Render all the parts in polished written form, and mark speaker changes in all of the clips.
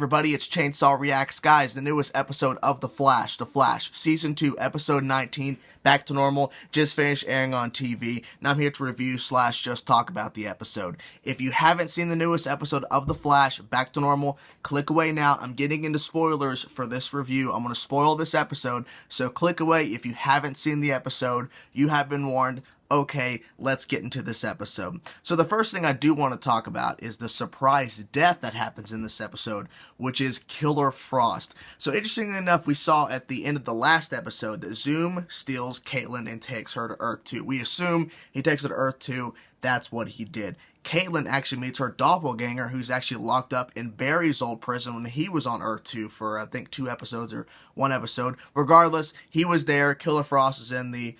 Speaker 1: everybody, it's Chainsaw Reacts. Guys, the newest episode of The Flash, Season 2, Episode 19, back to normal, just finished airing on TV, and I'm here to review / just talk about the episode. If you haven't seen the newest episode of The Flash, back to normal, click away now. I'm getting into spoilers for this review. I'm going to spoil this episode, so click away if you haven't seen the episode. You have been warned. Okay, let's get into this episode. So the first thing I do want to talk about is the surprise death that happens in this episode, which is Killer Frost. So interestingly enough, we saw at the end of the last episode that Zoom steals Caitlin and takes her to Earth 2. We assume he takes her to Earth 2. That's what he did. Caitlin actually meets her doppelganger, who's actually locked up in Barry's old prison when he was on Earth 2 for, I think, 2 episodes or 1 episode. Regardless, he was there. Killer Frost was in the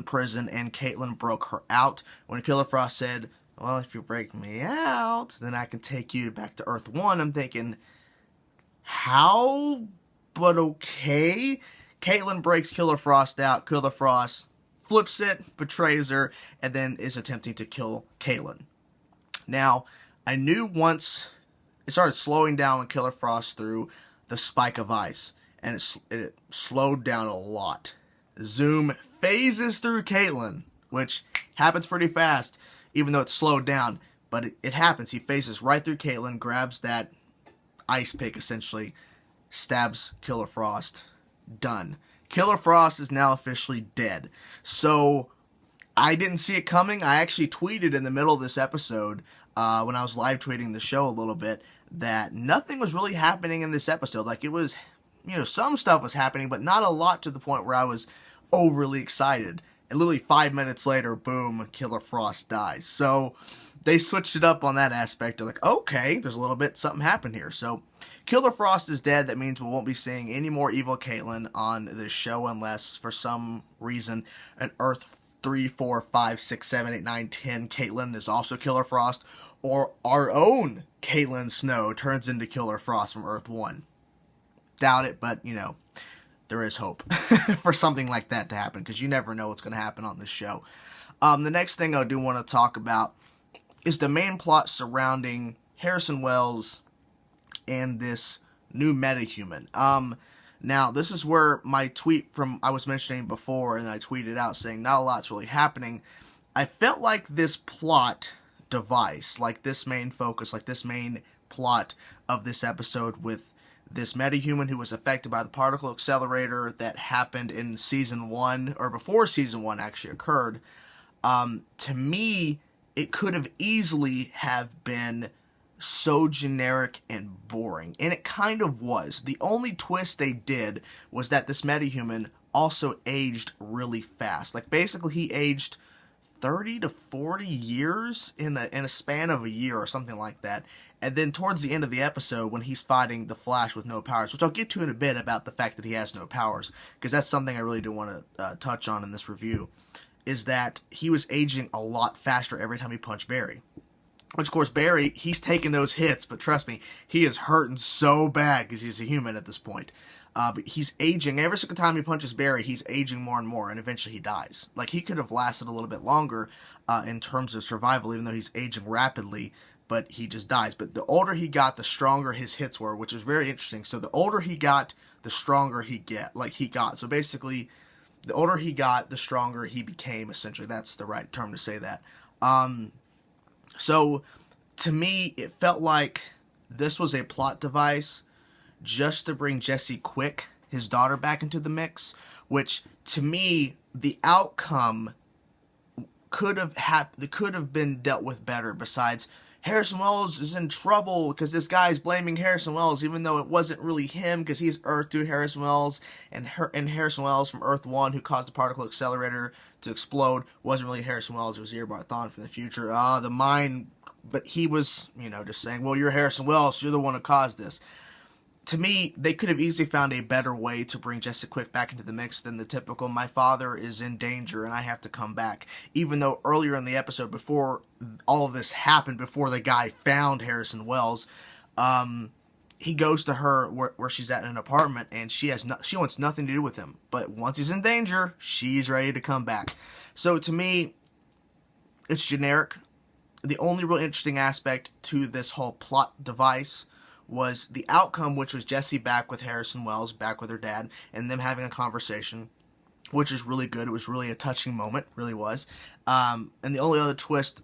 Speaker 1: prison, and Caitlin broke her out. When Killer Frost said, well, if you break me out, then I can take you back to Earth 1, I'm thinking, how? But okay. Caitlin breaks Killer Frost out. Killer Frost flips it, betrays her, and then is attempting to kill Caitlin. Now, I knew once it started slowing down when Killer Frost threw the spike of ice, and it slowed down a lot. Zoom phases through Caitlin, which happens pretty fast, even though it's slowed down. But it happens. He phases right through Caitlin, grabs that ice pick, essentially, stabs Killer Frost. Done. Killer Frost is now officially dead. So, I didn't see it coming. I actually tweeted in the middle of this episode, when I was live tweeting the show a little bit, that nothing was really happening in this episode. Like, it was, you know, some stuff was happening, but not a lot to the point where I was overly excited. And literally 5 minutes later, boom, Killer Frost dies. So they switched it up on that aspect. They're like, okay, there's a little bit, something happened here. So Killer Frost is dead. That means we won't be seeing any more evil Caitlin on this show unless, for some reason, an Earth 3, 4, 5, 6, 7, 8, 9, 10 Caitlin is also Killer Frost, or our own Caitlin Snow turns into Killer Frost from Earth 1. Doubt it, but, you know, there is hope for something like that to happen, because you never know what's going to happen on this show. The next thing I do want to talk about is the main plot surrounding Harrison Wells and this new metahuman. Now, this is where my tweet from I was mentioning before, and I tweeted out saying not a lot's really happening. I felt like this plot device, like this main focus, like this main plot of this episode with this metahuman who was affected by the particle accelerator that happened in Season 1, or before Season 1 actually occurred, to me, it could have easily have been so generic and boring. And it kind of was. The only twist they did was that this metahuman also aged really fast. Like, basically, he aged 30 to 40 years in a span of a year or something like that. And then towards the end of the episode, when he's fighting the Flash with no powers, which I'll get to in a bit about the fact that he has no powers, because that's something I really do want to touch on in this review, is that he was aging a lot faster every time he punched Barry. Which, of course, Barry, he's taking those hits, but trust me, he is hurting so bad because he's a human at this point. But he's aging. Every single time he punches Barry, he's aging more and more, and eventually he dies. Like, he could have lasted a little bit longer in terms of survival, even though he's aging rapidly, but he just dies. But the older he got, the stronger his hits were, which is very interesting. So the older he got, the stronger he got. So basically, the older he got, the stronger he became, essentially. That's the right term to say that. So, to me, it felt like this was a plot device just to bring Jesse Quick, his daughter, back into the mix, which, to me, the outcome could have been dealt with better. Besides, Harrison Wells is in trouble because this guy's blaming Harrison Wells, even though it wasn't really him, because he's Earth 2 Harrison Wells, and Harrison Wells from Earth 1, who caused the particle accelerator to explode, wasn't really Harrison Wells. It was Eobard Thawne from the future. The mind, but he was, you know, just saying, well, you're Harrison Wells, you're the one who caused this. To me, they could have easily found a better way to bring Jesse Quick back into the mix than the typical, my father is in danger and I have to come back. Even though earlier in the episode, before all of this happened, before the guy found Harrison Wells, he goes to her where she's at in an apartment, and she wants nothing to do with him. But once he's in danger, she's ready to come back. So to me, it's generic. The only real interesting aspect to this whole plot device was the outcome, which was Jesse back with Harrison Wells, back with her dad, and them having a conversation, which is really good. It was really a touching moment, really was. And the only other twist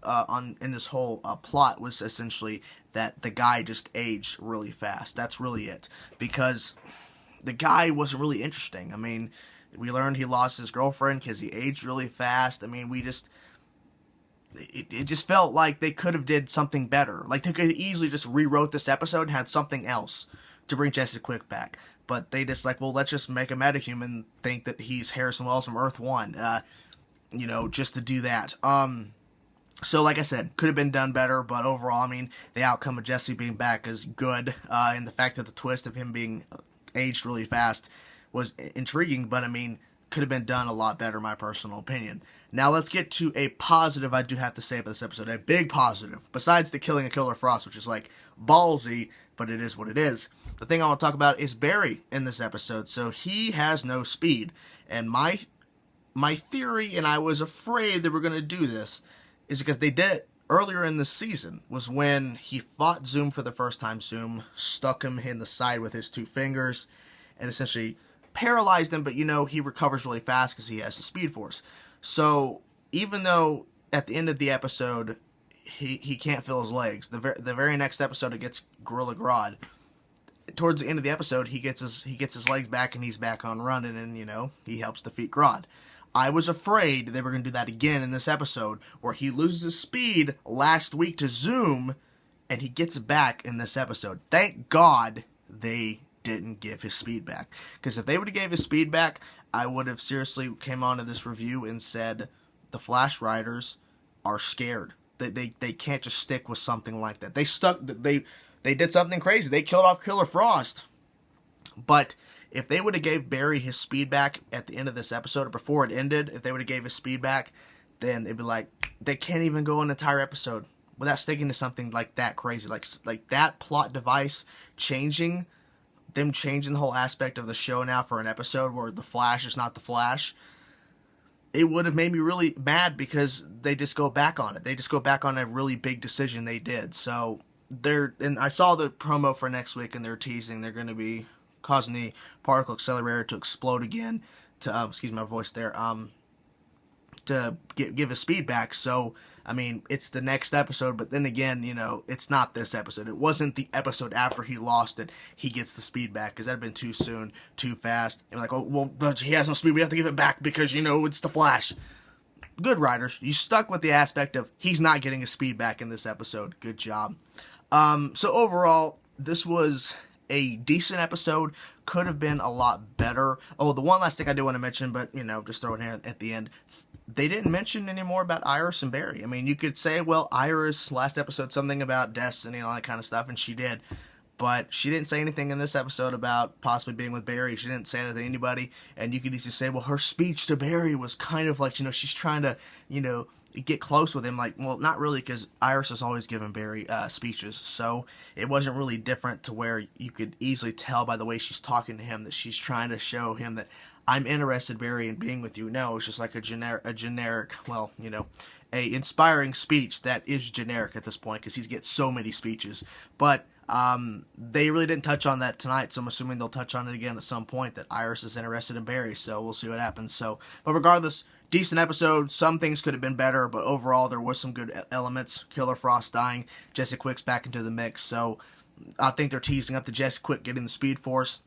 Speaker 1: in this whole plot was essentially that the guy just aged really fast. That's really it, because the guy wasn't really interesting. I mean, we learned he lost his girlfriend because he aged really fast. I mean, it just felt like they could have did something better. Like, they could have easily just rewrote this episode and had something else to bring Jesse Quick back. But they just like, well, let's just make a metahuman think that he's Harrison Wells from Earth 1. Just to do that. So, like I said, could have been done better, but overall, I mean, the outcome of Jesse being back is good. And the fact that the twist of him being aged really fast was intriguing, but I mean, could have been done a lot better, in my personal opinion. Now, let's get to a positive I do have to say about this episode. A big positive, besides the killing of Killer Frost, which is like ballsy, but it is what it is. The thing I want to talk about is Barry in this episode. So he has no speed, and my theory, and I was afraid they were going to do this, is because they did it earlier in the season, was when he fought Zoom for the first time. Zoom stuck him in the side with his 2 fingers and essentially paralyzed him, but he recovers really fast because he has the Speed Force. So even though at the end of the episode he can't feel his legs, the very next episode it gets Gorilla Grodd. Towards the end of the episode, he gets his legs back and he's back on running, and he helps defeat Grodd. I was afraid they were going to do that again in this episode, where he loses his speed last week to Zoom, and he gets it back in this episode. Thank God they didn't give his speed back, because if they would have gave his speed back, I would have seriously came onto this review and said the Flash writers are scared. They can't just stick with something like that. They did something crazy. They killed off Killer Frost. But if they would have gave Barry his speed back at the end of this episode, or before it ended, if they would have gave his speed back, then it'd be like, they can't even go an entire episode without sticking to something like that crazy. Like that plot device changing the whole aspect of the show now for an episode where the Flash is not the Flash, it would have made me really mad, because they just go back on it. They just go back on a really big decision they did. So and I saw the promo for next week, and they're teasing they're going to be causing the particle accelerator to explode again, to excuse my voice there, to give his speed back. So I mean, it's the next episode, but then again, it's not this episode. It wasn't the episode after he lost it, he gets the speed back, because that'd been too soon, too fast. And like, oh well, but he has no speed, we have to give it back because it's the Flash. Good writers, you stuck with the aspect of he's not getting his speed back in this episode. Good job. So overall, this was a decent episode. Could have been a lot better. Oh, the one last thing I do want to mention, but just throw it in at the end. They didn't mention any more about Iris and Barry. I mean, you could say, well, Iris last episode something about destiny and all that kind of stuff, and she did. But she didn't say anything in this episode about possibly being with Barry. She didn't say that to anybody. And you could easily say, well, her speech to Barry was kind of like, she's trying to, get close with him. Like, well, not really, because Iris has always given Barry speeches. So it wasn't really different to where you could easily tell by the way she's talking to him that she's trying to show him that I'm interested, Barry, in being with you. No, it's just like a generic, well, a inspiring speech that is generic at this point, because he gets so many speeches. But they really didn't touch on that tonight, so I'm assuming they'll touch on it again at some point, that Iris is interested in Barry, so we'll see what happens. So, but regardless, decent episode. Some things could have been better, but overall there was some good elements. Killer Frost dying, Jesse Quick's back into the mix, so I think they're teasing up to Jesse Quick getting the Speed Force.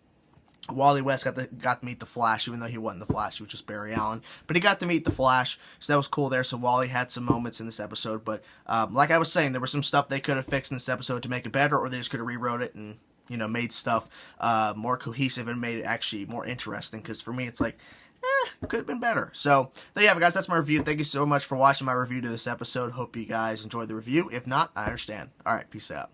Speaker 1: Wally West got to meet the Flash, even though he wasn't the Flash, he was just Barry Allen. But he got to meet the Flash, so that was cool there. So Wally had some moments in this episode, but like I was saying, there was some stuff they could have fixed in this episode to make it better, or they just could have rewrote it and made stuff more cohesive and made it actually more interesting. Because for me, it's like, could have been better. So there you have it, guys. That's my review. Thank you so much for watching my review to this episode. Hope you guys enjoyed the review. If not, I understand. All right, peace out.